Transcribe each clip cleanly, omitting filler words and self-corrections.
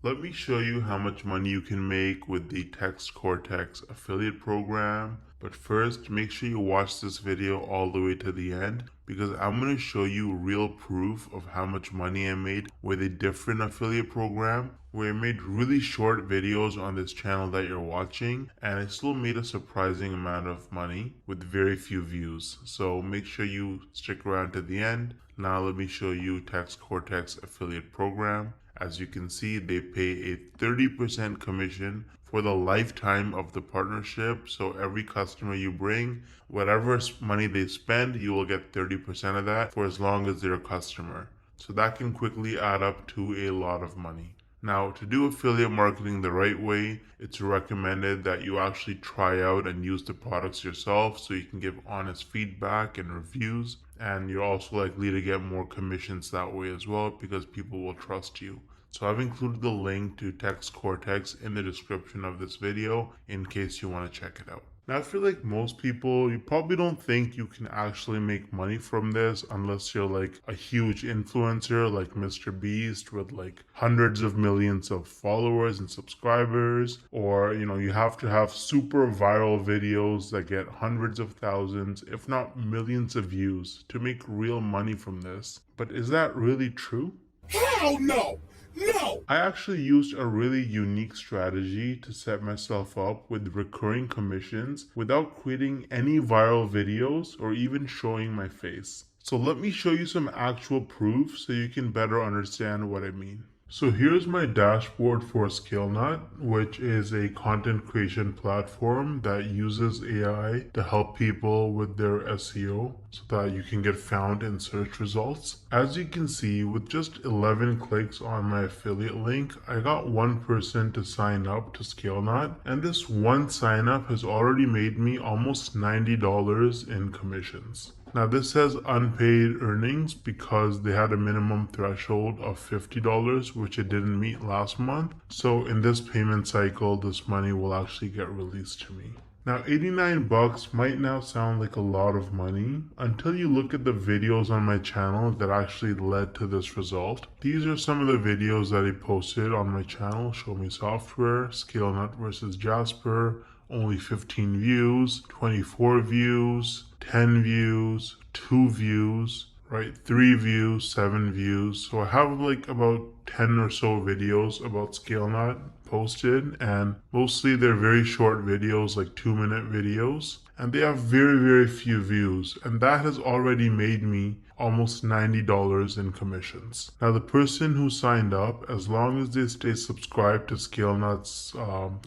Let me show you how much money you can make with the TextCortex affiliate program. But first, make sure you watch this video all the way to the end because I'm going to show you real proof of how much money I made with a different affiliate program where I made really short videos on this channel that you're watching, and I still made a surprising amount of money with very few views. So make sure you stick around to the end. Now let me show you TextCortex affiliate program. As you can see, they pay a 30% commission for the lifetime of the partnership. So every customer you bring, whatever money they spend, you will get 30% of that for as long as they're a customer. So that can quickly add up to a lot of money. Now, to do affiliate marketing the right way, it's recommended that you actually try out and use the products yourself so you can give honest feedback and reviews. And you're also likely to get more commissions that way as well because people will trust you. So I've included the link to TextCortex in the description of this video in case you want to check it out. Now, I feel like most people, you probably don't think you can actually make money from this unless you're like a huge influencer like Mr. Beast with like hundreds of millions of followers and subscribers, or you have to have super viral videos that get hundreds of thousands, if not millions of views to make real money from this. But is that really true? Hell no! No! I actually used a really unique strategy to set myself up with recurring commissions without creating any viral videos or even showing my face. So let me show you some actual proof so you can better understand what I mean. So here's my dashboard for ScaleNut, which is a content creation platform that uses AI to help people with their SEO so that you can get found in search results. As you can see, with just 11 clicks on my affiliate link, I got one person to sign up to ScaleNut, and this one sign up has already made me almost $90 in commissions. Now this says unpaid earnings because they had a minimum threshold of $50, which it didn't meet last month. So in this payment cycle, this money will actually get released to me. Now 89 bucks might now sound like a lot of money until you look at the videos on my channel that actually led to this result. These are some of the videos that I posted on my channel: Show Me Software, ScaleNut versus Jasper, only 15 views, 24 views, 10 views, 2 views, right? 3 views, 7 views. So I have like about 10 or so videos about ScaleNut posted, and mostly they're very short videos, like 2-minute videos, and they have very few views, and that has already made me almost $90 in commissions. Now the person who signed up, as long as they stay subscribed to ScaleNut's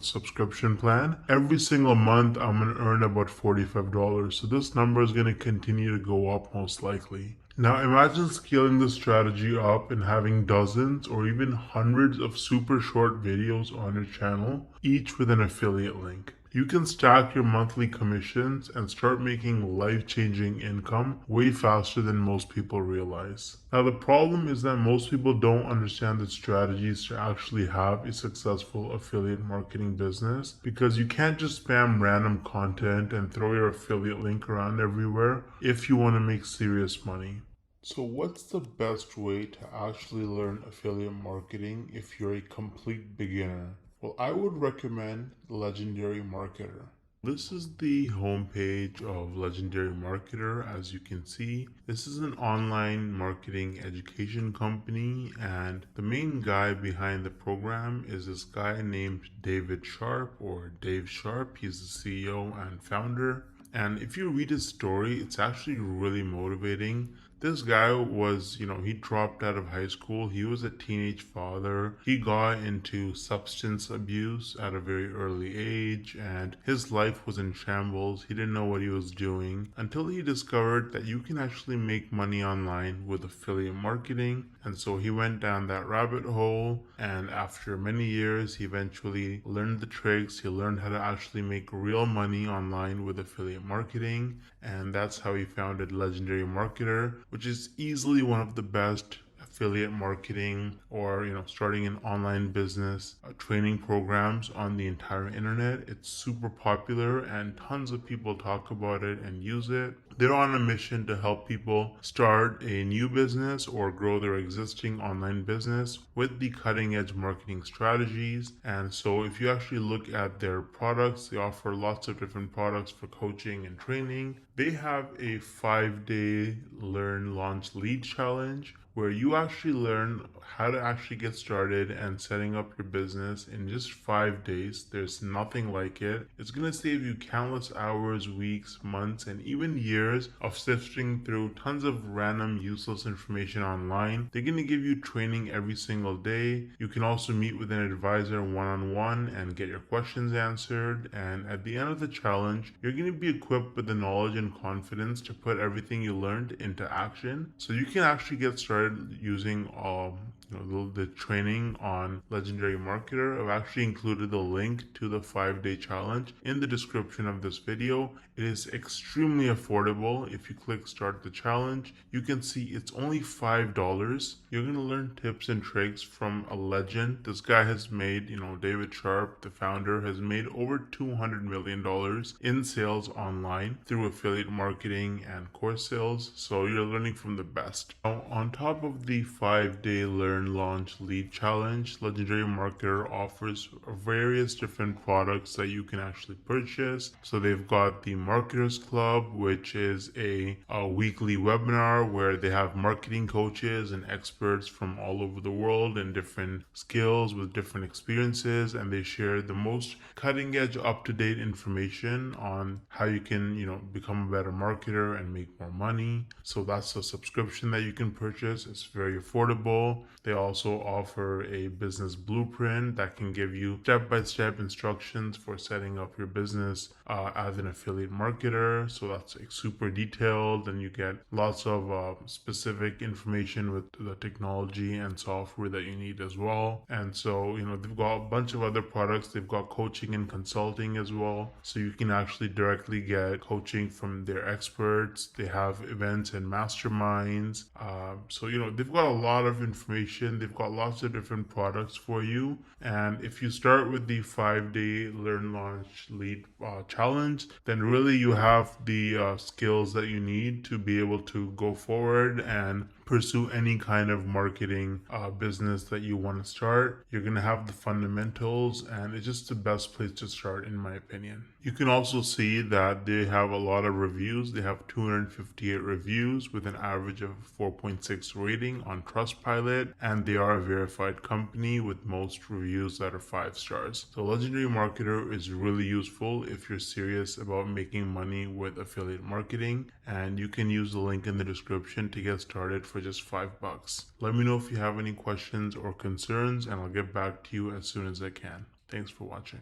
subscription plan, every single month I'm going to earn about $45. So this number is going to continue to go up most likely. Now imagine scaling this strategy up and having dozens or even hundreds of super short videos on your channel, each with an affiliate link. You can stack your monthly commissions and start making life-changing income way faster than most people realize. Now the problem is that most people don't understand the strategies to actually have a successful affiliate marketing business, because you can't just spam random content and throw your affiliate link around everywhere if you want to make serious money. So what's the best way to actually learn affiliate marketing if you're a complete beginner? Well, I would recommend Legendary Marketer. This is the homepage of Legendary Marketer. As you can see, this is an online marketing education company, and the main guy behind the program is this guy named David Sharp, or Dave Sharp. He's the CEO and founder. And if you read his story, it's actually really motivating. This guy was, he dropped out of high school. He was a teenage father. He got into substance abuse at a very early age, and his life was in shambles. He didn't know what he was doing until he discovered that you can actually make money online with affiliate marketing. And so he went down that rabbit hole, and after many years, he eventually learned the tricks. He learned how to actually make real money online with affiliate marketing, and that's how he founded Legendary Marketer, which is easily one of the best affiliate marketing or starting an online business training programs on the entire internet. It's super popular and tons of people talk about it and use it. They're on a mission to help people start a new business or grow their existing online business with the cutting edge marketing strategies. And so, if you actually look at their products, they offer lots of different products for coaching and training. They have a 5-day learn, launch, lead challenge where you actually learn how to actually get started and setting up your business in just 5 days. There's nothing like it. It's going to save you countless hours, weeks, months, and even years of sifting through tons of random useless information online. They're going to give you training every single day. You can also meet with an advisor one-on-one and get your questions answered. And at the end of the challenge, you're going to be equipped with the knowledge and confidence to put everything you learned into action. So you can actually get started using the training on Legendary Marketer. I've actually included the link to the 5-day challenge in the description of this video. It is extremely affordable. If you click start the challenge, you can see it's only $5. You're going to learn tips and tricks from a legend. This guy has made, David Sharp, the founder, has made over $200 million in sales online through affiliate marketing and course sales. So you're learning from the best. Now, on top of the 5-day learn, launch, lead challenge, Legendary Marketer offers various different products that you can actually purchase. So they've got the Marketers Club, which is a weekly webinar where they have marketing coaches and experts from all over the world and different skills with different experiences, and they share the most cutting edge, up to date information on how you can, become a better marketer and make more money. So that's a subscription that you can purchase. It's very affordable. They also offer a business blueprint that can give you step-by-step instructions for setting up your business as an affiliate marketer. So that's super detailed, and you get lots of specific information with the technology and software that you need as well. And so, they've got a bunch of other products. They've got coaching and consulting as well. So you can actually directly get coaching from their experts. They have events and masterminds. They've got a lot of information. They've got lots of different products for you. And if you start with the 5-day learn, launch, lead challenge, then really you have the skills that you need to be able to go forward and pursue any kind of marketing business that you want to start. You're going to have the fundamentals, and it's just the best place to start, in my opinion. You can also see that they have a lot of reviews. They have 258 reviews with an average of 4.6 rating on Trustpilot, and they are a verified company with most reviews that are 5 stars. So Legendary Marketer is really useful if you're serious about making money with affiliate marketing, and you can use the link in the description to get started for just $5. Let me know if you have any questions or concerns, and I'll get back to you as soon as I can. Thanks for watching.